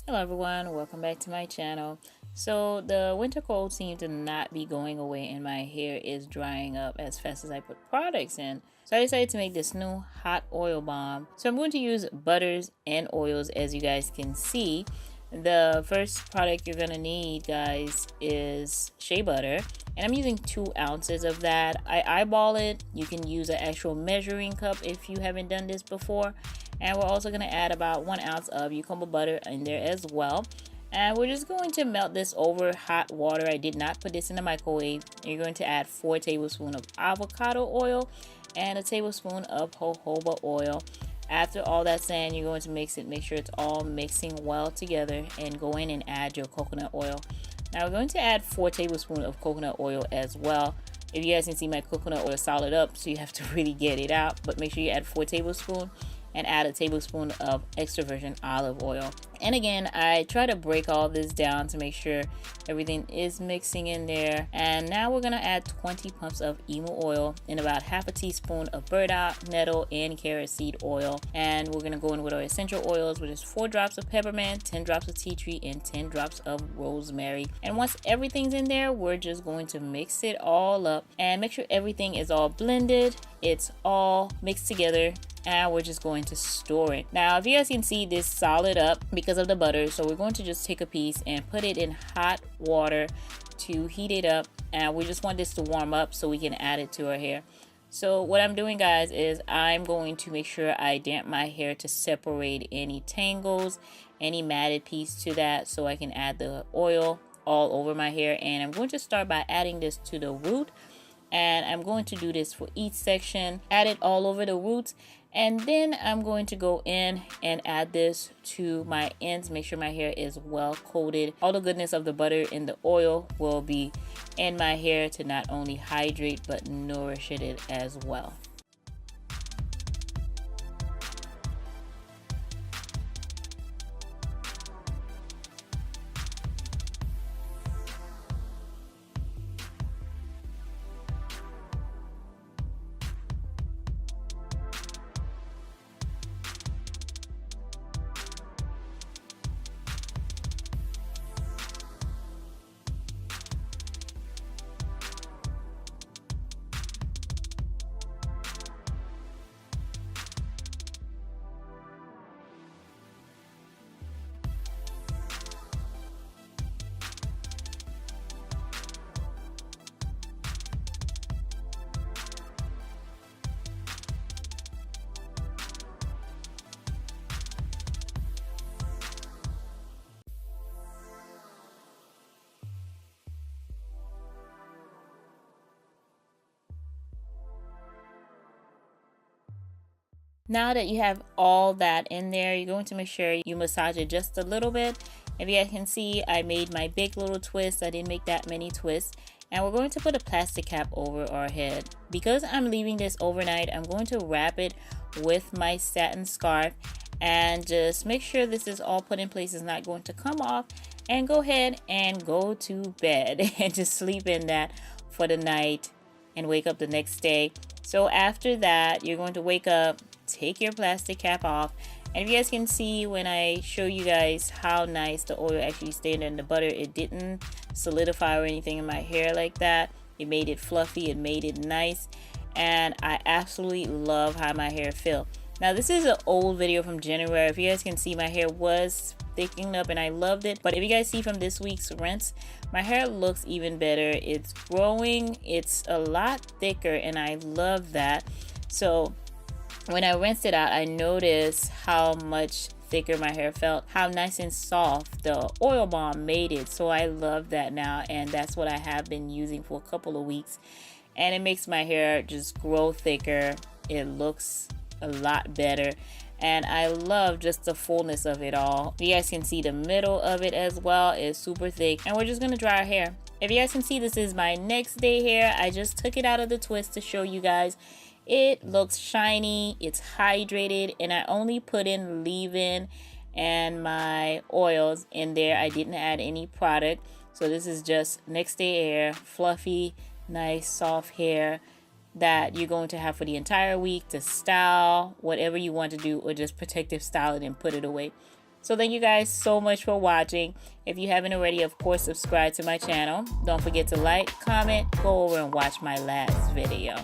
Hello everyone, welcome back to my channel. So the winter cold seems to not be going away and my hair is drying up as fast as I put products in. So I decided to make this new hot oil balm. So I'm going to use butters and oils as you guys can see. The first product you're going to need, guys, is shea butter. And I'm using 2 ounces of that. I eyeball it. You can use an actual measuring cup if you haven't done this before. And we're also going to add about 1 ounce of cucumber butter in there as well. And we're just going to melt this over hot water. I did not put this in the microwave. You're going to add 4 tablespoons of avocado oil and a tablespoon of jojoba oil. After all that's done, you're going to mix it. Make sure it's all mixing well together and go in and add your coconut oil. Now we're going to add 4 tablespoons of coconut oil as well. If you guys can see, my coconut oil solid up, so you have to really get it out. But make sure you add 4 tablespoons. And add a tablespoon of extra virgin olive oil. And again, I try to break all this down to make sure everything is mixing in there. And now we're gonna add 20 pumps of emu oil and about half a teaspoon of burdock, nettle, and carrot seed oil. And we're gonna go in with our essential oils, which is 4 drops of peppermint, 10 drops of tea tree, and 10 drops of rosemary. And once everything's in there, we're just going to mix it all up and make sure everything is all blended. It's all mixed together. And we're just going to store it. Now if you guys can see, this solid up because of the butter, so we're going to just take a piece and put it in hot water to heat it up, and we just want this to warm up so we can add it to our hair. So what I'm doing, guys, is I'm going to make sure I damp my hair to separate any tangles, any matted piece to that, so I can add the oil all over my hair. And I'm going to start by adding this to the root, and I'm going to do this for each section, add it all over the roots. And then I'm going to go in and add this to my ends, make sure my hair is well coated. All the goodness of the butter and the oil will be in my hair to not only hydrate but nourish it as well. Now that you have all that in there, you're going to make sure you massage it just a little bit. If you guys can see, I made my big little twist. I didn't make that many twists. And we're going to put a plastic cap over our head. Because I'm leaving this overnight, I'm going to wrap it with my satin scarf and just make sure this is all put in place. It's not going to come off. And go ahead and go to bed and just sleep in that for the night and wake up the next day. So after that, you're going to wake up, take your plastic cap off, and if you guys can see, when I show you guys how nice the oil actually stayed in the butter, it didn't solidify or anything in my hair like that. It made it fluffy, it made it nice, and I absolutely love how my hair felt. Now this is an old video from January. If you guys can see, my hair was thickening up and I loved it. But if you guys see from this week's rinse, my hair looks even better. It's growing, it's a lot thicker, and I love that. So when I rinsed it out, I noticed how much thicker my hair felt, how nice and soft the oil balm made it. So I love that now, and that's what I have been using for a couple of weeks, and it makes my hair just grow thicker. It looks a lot better, and I love just the fullness of it all. You guys can see the middle of it as well is super thick, and we're just gonna dry our hair. If you guys can see, this is my next day hair. I just took it out of the twist to show you guys. It looks shiny, it's hydrated, and I only put in leave-in and my oils in there. I didn't add any product. So this is just next day hair, fluffy, nice, soft hair that you're going to have for the entire week to style whatever you want to do, or just protective style it and put it away. So thank you guys so much for watching. If you haven't already, of course, subscribe to my channel. Don't forget to like, comment, go over and watch my last video.